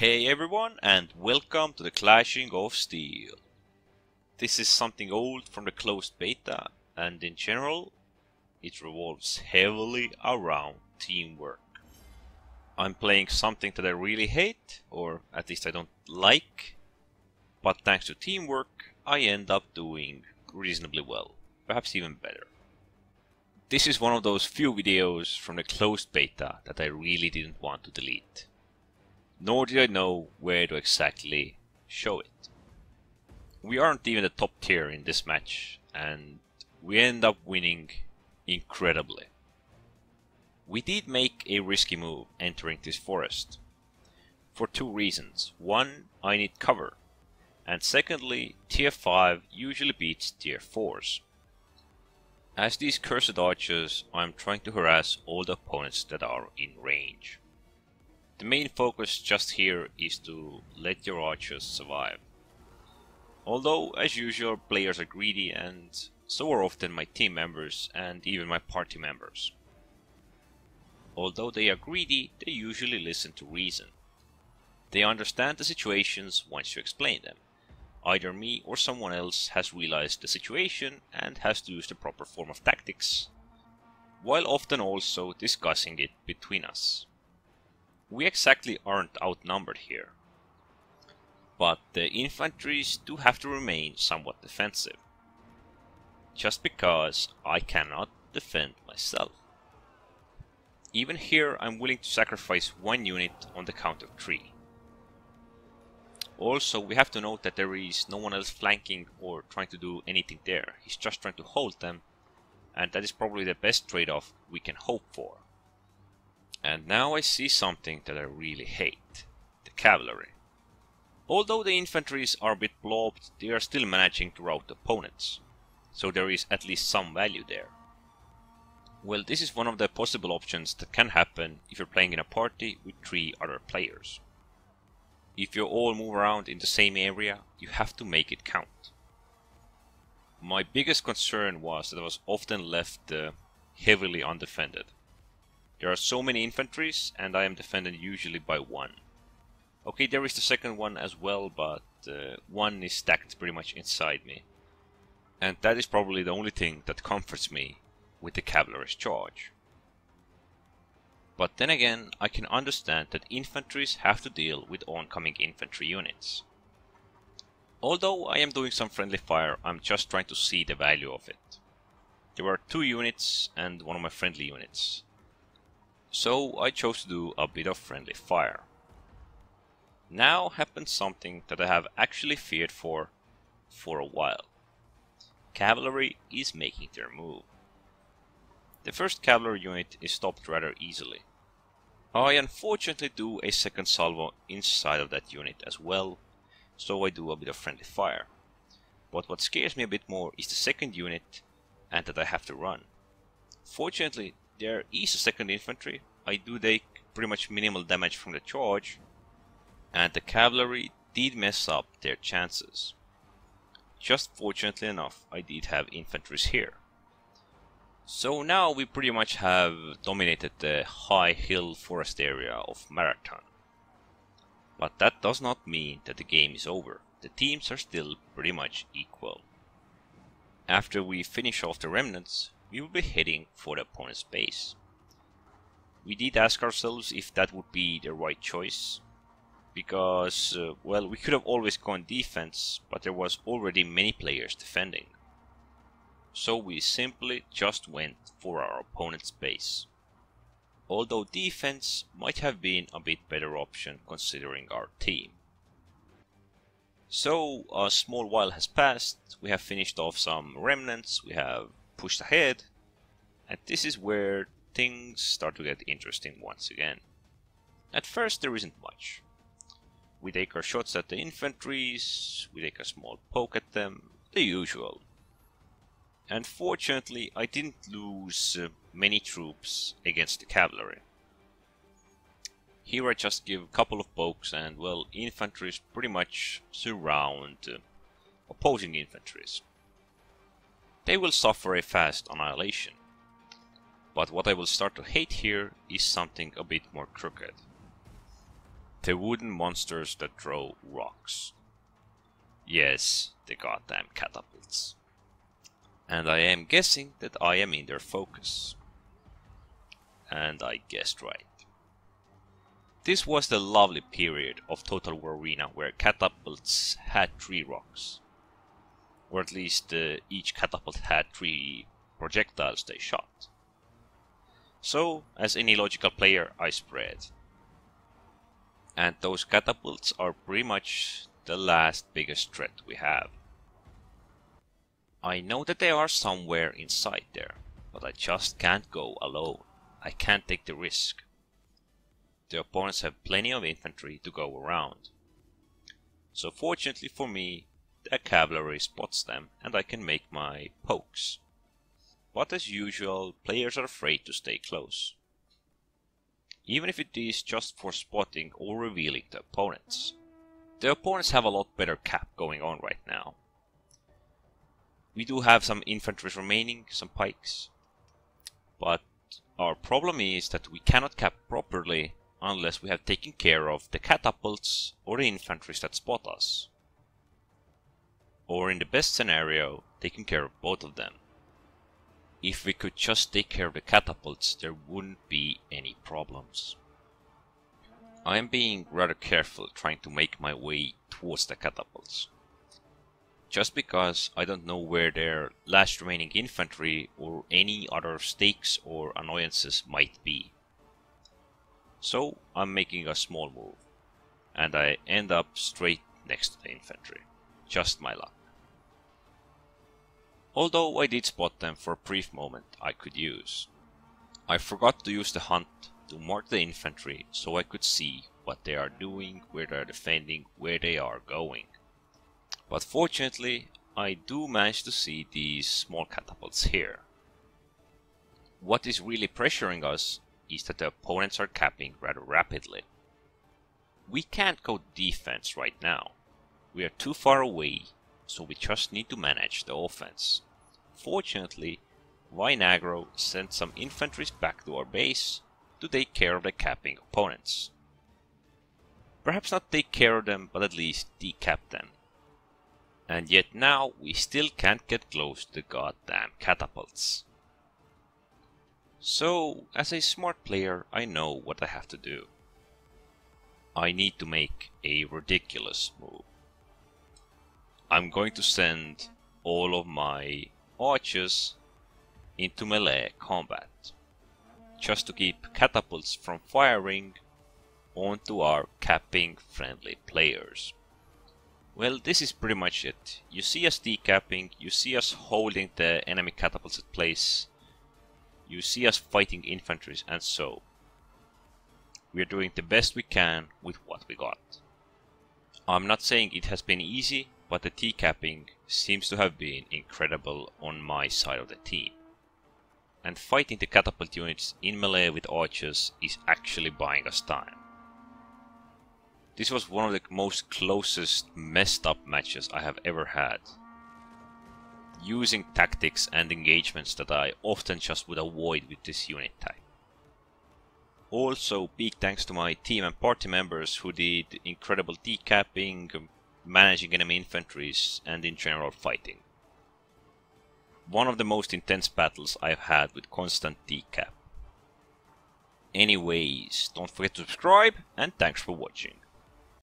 Hey everyone, and welcome to the Clashing of Steel. This is something old from the closed beta, and in general, it revolves heavily around teamwork. I'm playing something that I really hate, or at least I don't like, but thanks to teamwork, I end up doing reasonably well, perhaps even better. This is one of those few videos from the closed beta that I really didn't want to delete. Nor did I know where to exactly show it. We aren't even the top tier in this match, and we end up winning incredibly. We did make a risky move entering this forest. For two reasons. One, I need cover, and secondly, tier 5 usually beats tier 4s. As these cursed archers, I am trying to harass all the opponents that are in range. The main focus just here is to let your archers survive. Although, as usual, players are greedy, and so are often my team members and even my party members. Although they are greedy, they usually listen to reason. They understand the situations once you explain them. Either me or someone else has realized the situation and has to use the proper form of tactics, while often also discussing it between us. We exactly aren't outnumbered here, but the infantries do have to remain somewhat defensive, just because I cannot defend myself. Even here I'm willing to sacrifice one unit on the count of 3. Also, we have to note that there is no one else flanking or trying to do anything there. He's just trying to hold them, and that is probably the best trade-off we can hope for. And now I see something that I really hate: the cavalry. Although the infantries are a bit blobbed, they are still managing to rout opponents, so there is at least some value there. Well, this is one of the possible options that can happen if you're playing in a party with 3 other players. If you all move around in the same area, you have to make it count. My biggest concern was that I was often left heavily undefended. There are so many infantries, and I am defended usually by 1. Okay, there is the second one as well, but 1 is stacked pretty much inside me. And that is probably the only thing that comforts me with the cavalry's charge. But then again, I can understand that infantries have to deal with oncoming infantry units. Although I am doing some friendly fire, I'm just trying to see the value of it. There are 2 units and one of my friendly units, so I chose to do a bit of friendly fire. Now happens something that I have actually feared for a while. Cavalry is making their move. The first cavalry unit is stopped rather easily. I unfortunately do a second salvo inside of that unit as well, so I do a bit of friendly fire. But what scares me a bit more is the second unit, and that I have to run. Fortunately, there is a second infantry. I do take pretty much minimal damage from the charge, and the cavalry did mess up their chances. Just fortunately enough, I did have infantries here. So now we pretty much have dominated the high hill forest area of Marathon. But that does not mean that the game is over. The teams are still pretty much equal. After we finish off the remnants, we will be heading for the opponent's base. We did ask ourselves if that would be the right choice, because, well, we could have always gone defense, but there was already many players defending. So we simply just went for our opponent's base. Although defense might have been a bit better option considering our team. So a small while has passed, we have finished off some remnants, we have pushed ahead, and this is where things start to get interesting once again. At first there isn't much. We take our shots at the infantries, we take a small poke at them, the usual. And fortunately I didn't lose many troops against the cavalry. Here I just give a couple of pokes and, well, infantries pretty much surround opposing infantries. They will suffer a fast annihilation. But what I will start to hate here is something a bit more crooked. The wooden monsters that throw rocks. Yes, the goddamn catapults. And I am guessing that I am in their focus. And I guessed right. This was the lovely period of Total War Arena where catapults had 3 rocks. Or at least each catapult had 3 projectiles they shot. So, as any logical player, I spread. And those catapults are pretty much the last biggest threat we have. I know that they are somewhere inside there, but I just can't go alone. I can't take the risk. The opponents have plenty of infantry to go around. So fortunately for me, the cavalry spots them and I can make my pokes. But as usual, players are afraid to stay close. Even if it is just for spotting or revealing the opponents. The opponents have a lot better cap going on right now. We do have some infantry remaining, some pikes. But our problem is that we cannot cap properly unless we have taken care of the catapults or the infantry that spot us. Or in the best scenario, taking care of both of them. If we could just take care of the catapults, there wouldn't be any problems. I am being rather careful trying to make my way towards the catapults. Just because I don't know where their last remaining infantry or any other stakes or annoyances might be. So I'm making a small move, and I end up straight next to the infantry. Just my luck. Although I did spot them for a brief moment I could use. I forgot to use the hunt to mark the infantry so I could see what they are doing, where they are defending, where they are going. But fortunately, I do manage to see these small catapults here. What is really pressuring us is that the opponents are capping rather rapidly. We can't go defense right now. We are too far away, so we just need to manage the offense. Fortunately, Vinagro sent some infantry back to our base to take care of the capping opponents. Perhaps not take care of them, but at least decap them. And yet now we still can't get close to the goddamn catapults. So, as a smart player, I know what I have to do. I need to make a ridiculous move. I'm going to send all of my archers into melee combat, just to keep catapults from firing onto our capping friendly players. Well, this is pretty much it. You see us decapping, you see us holding the enemy catapults at place, you see us fighting infantry, and so we are doing the best we can with what we got. I'm not saying it has been easy, but the decapping seems to have been incredible on my side of the team. And fighting the catapult units in melee with archers is actually buying us time. This was one of the most closest messed up matches I have ever had. Using tactics and engagements that I often just would avoid with this unit type. Also, big thanks to my team and party members who did incredible decapping, managing enemy infantries, and in general fighting. One of the most intense battles I've had with constant decap. Anyways, don't forget to subscribe, and thanks for watching.